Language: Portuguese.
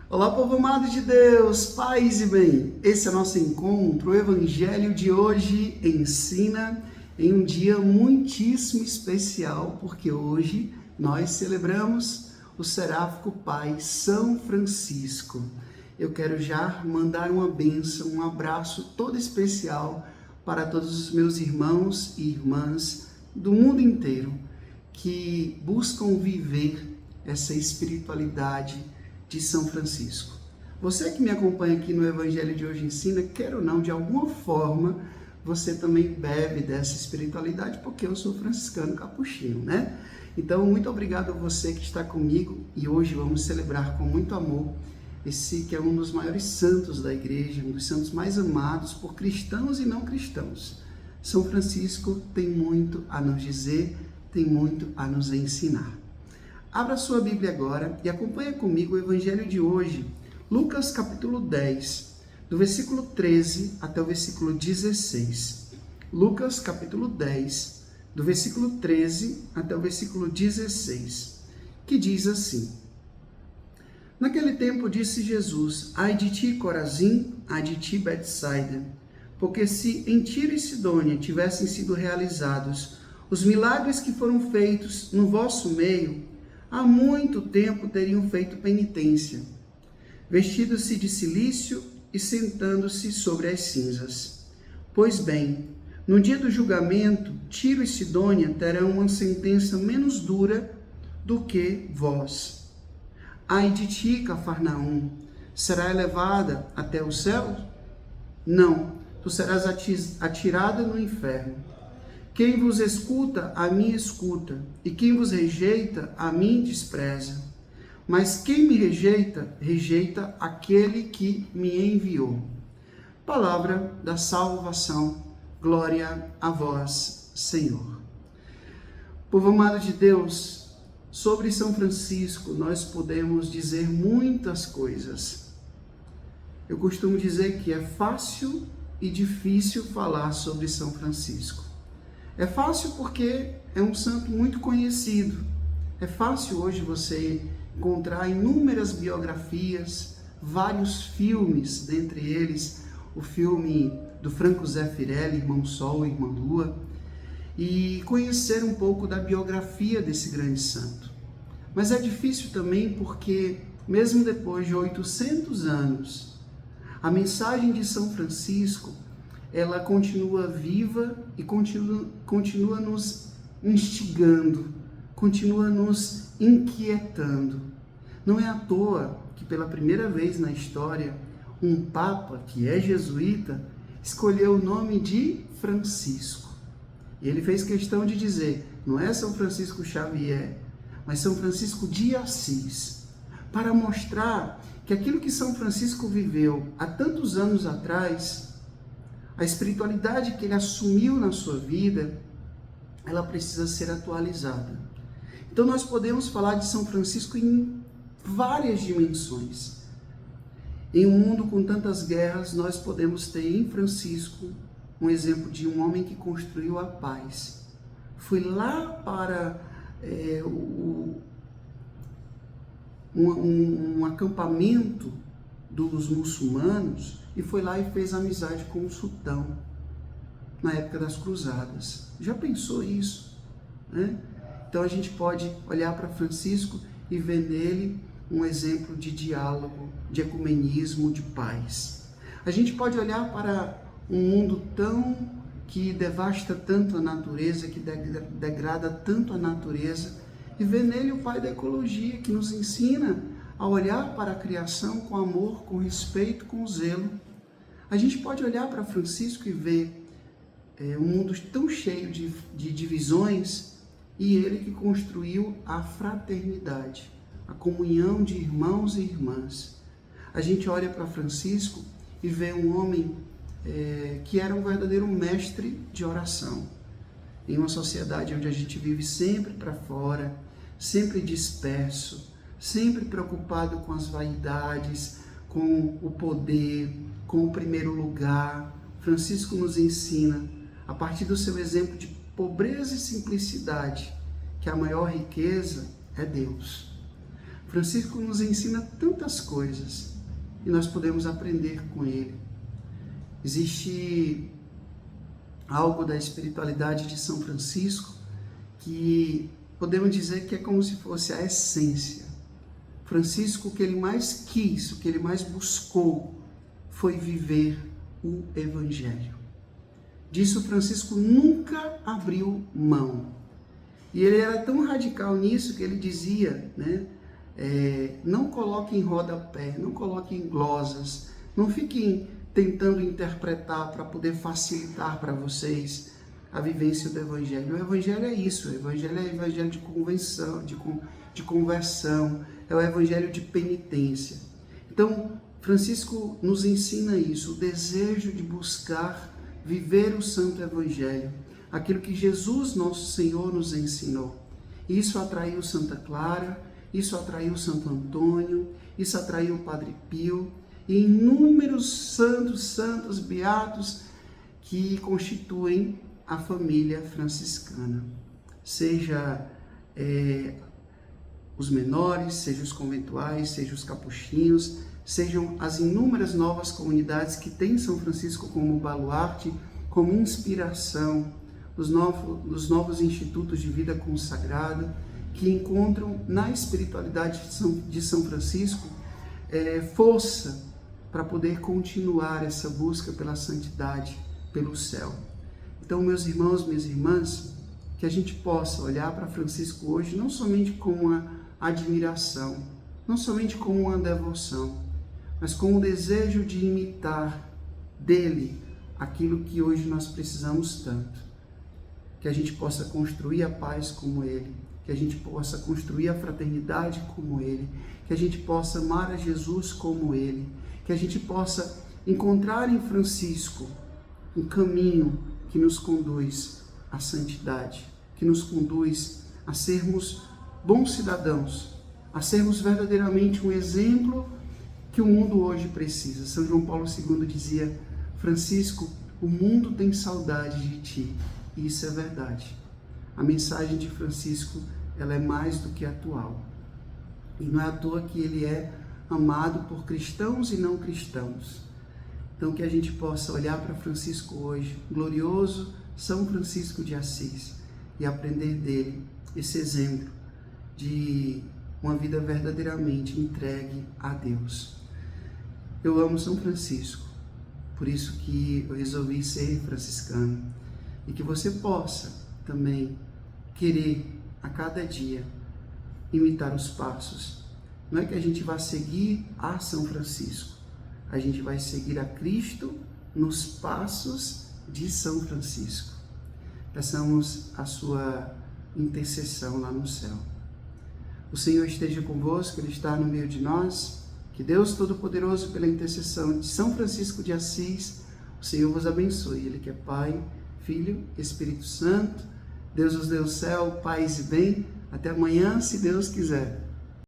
Olá, povo amado de Deus, paz e bem. Esse é o nosso encontro. O Evangelho de hoje ensina em um dia muitíssimo especial, porque hoje nós celebramos o seráfico Pai São Francisco. Eu quero já mandar uma bênção, um abraço todo especial para todos os meus irmãos e irmãs do mundo inteiro que buscam viver essa espiritualidade de São Francisco. Você que me acompanha aqui no Evangelho de hoje ensina, quer ou não, de alguma forma, você também bebe dessa espiritualidade, porque eu sou franciscano capuchinho, né? Então, muito obrigado a você que está comigo e hoje vamos celebrar com muito amor esse que é um dos maiores santos da igreja, um dos santos mais amados por cristãos e não cristãos. São Francisco tem muito a nos dizer, tem muito a nos ensinar. Abra sua Bíblia agora e acompanhe comigo o Evangelho de hoje, Lucas capítulo 10, do versículo 13 até o versículo 16. Lucas capítulo 10, do versículo 13 até o versículo 16, que diz assim: Naquele tempo disse Jesus: Ai de ti, Corazim, ai de ti, Betsaida, porque se em Tiro e Sidônia tivessem sido realizados os milagres que foram feitos no vosso meio, há muito tempo teriam feito penitência, vestidos-se de cilício e sentando-se sobre as cinzas. Pois bem, no dia do julgamento, Tiro e Sidônia terão uma sentença menos dura do que vós. Ai de ti, Cafarnaum, será elevada até o céu? Não, tu serás atirada no inferno. Quem vos escuta, a mim escuta, e quem vos rejeita, a mim despreza. Mas quem me rejeita, rejeita aquele que me enviou. Palavra da salvação, glória a vós, Senhor. Povo amado de Deus, sobre São Francisco nós podemos dizer muitas coisas. Eu costumo dizer que é fácil e difícil falar sobre São Francisco. É fácil porque é um santo muito conhecido. É fácil hoje você encontrar inúmeras biografias, vários filmes, dentre eles o filme do Franco Zeffirelli, Irmão Sol e Irmã Lua, e conhecer um pouco da biografia desse grande santo. Mas é difícil também porque, mesmo depois de 800 anos, a mensagem de São Francisco ela continua viva e continua nos instigando, continua nos inquietando. Não é à toa que pela primeira vez na história, um Papa, que é jesuíta, escolheu o nome de Francisco. E ele fez questão de dizer, não é São Francisco Xavier, mas São Francisco de Assis, para mostrar que aquilo que São Francisco viveu há tantos anos atrás, a espiritualidade que ele assumiu na sua vida, ela precisa ser atualizada. Então nós podemos falar de São Francisco em várias dimensões. Em um mundo com tantas guerras, nós podemos ter em Francisco um exemplo de um homem que construiu a paz. Foi lá para um acampamento dos muçulmanos e foi lá e fez amizade com o sultão na época das cruzadas. Já pensou isso, né? Então a gente pode olhar para Francisco e ver nele um exemplo de diálogo, de ecumenismo, de paz. A gente pode olhar para um mundo que devasta tanto a natureza, que degrada tanto a natureza, e ver nele o pai da ecologia, que nos ensina a olhar para a criação com amor, com respeito, com zelo. A gente pode olhar para Francisco e ver um mundo tão cheio de divisões, e ele que construiu a fraternidade, a comunhão de irmãos e irmãs. A gente olha para Francisco e vê um homem que era um verdadeiro mestre de oração. Em uma sociedade onde a gente vive sempre para fora, sempre disperso, sempre preocupado com as vaidades, com o poder, com o primeiro lugar, Francisco nos ensina, a partir do seu exemplo de pobreza e simplicidade, que a maior riqueza é Deus. Francisco nos ensina tantas coisas e nós podemos aprender com ele. Existe algo da espiritualidade de São Francisco que podemos dizer que é como se fosse a essência. Francisco, o que ele mais quis, o que ele mais buscou, foi viver o Evangelho. Disso Francisco nunca abriu mão. E ele era tão radical nisso que ele dizia, né? Não coloquem rodapé, não coloquem glosas, não fiquem tentando interpretar para poder facilitar para vocês a vivência do Evangelho. O Evangelho é isso, o Evangelho é o Evangelho de conversão, é o Evangelho de penitência. Então, Francisco nos ensina isso, o desejo de buscar viver o Santo Evangelho, aquilo que Jesus, nosso Senhor, nos ensinou. Isso atraiu Santa Clara, isso atraiu Santo Antônio, isso atraiu o Padre Pio e inúmeros santos, beatos que constituem a família franciscana. Seja os menores, seja os conventuais, seja os capuchinhos, sejam as inúmeras novas comunidades que têm São Francisco como baluarte, como inspiração, os novos institutos de vida consagrada, que encontram na espiritualidade de São Francisco força para poder continuar essa busca pela santidade, pelo céu. Então, meus irmãos, minhas irmãs, que a gente possa olhar para Francisco hoje não somente com uma admiração, não somente com uma devoção, mas com o desejo de imitar dele aquilo que hoje nós precisamos tanto. Que a gente possa construir a paz como ele, que a gente possa construir a fraternidade como ele, que a gente possa amar a Jesus como ele, que a gente possa encontrar em Francisco um caminho que nos conduz à santidade, que nos conduz a sermos bons cidadãos, a sermos verdadeiramente um exemplo que o mundo hoje precisa. São João Paulo II dizia: Francisco, o mundo tem saudade de ti. E isso é verdade. A mensagem de Francisco, ela é mais do que atual. E não é à toa que ele é amado por cristãos e não cristãos. Então, que a gente possa olhar para Francisco hoje, glorioso São Francisco de Assis, e aprender dele esse exemplo de uma vida verdadeiramente entregue a Deus. Eu amo São Francisco, por isso que eu resolvi ser franciscano, e que você possa também querer a cada dia imitar os passos. Não é que a gente vá seguir a São Francisco, a gente vai seguir a Cristo nos passos de São Francisco. Peçamos a sua intercessão lá no céu. O Senhor esteja convosco, Ele está no meio de nós. Que Deus Todo-Poderoso, pela intercessão de São Francisco de Assis, o Senhor vos abençoe. Ele que é Pai, Filho, Espírito Santo. Deus os dê o céu, paz e bem. Até amanhã, se Deus quiser.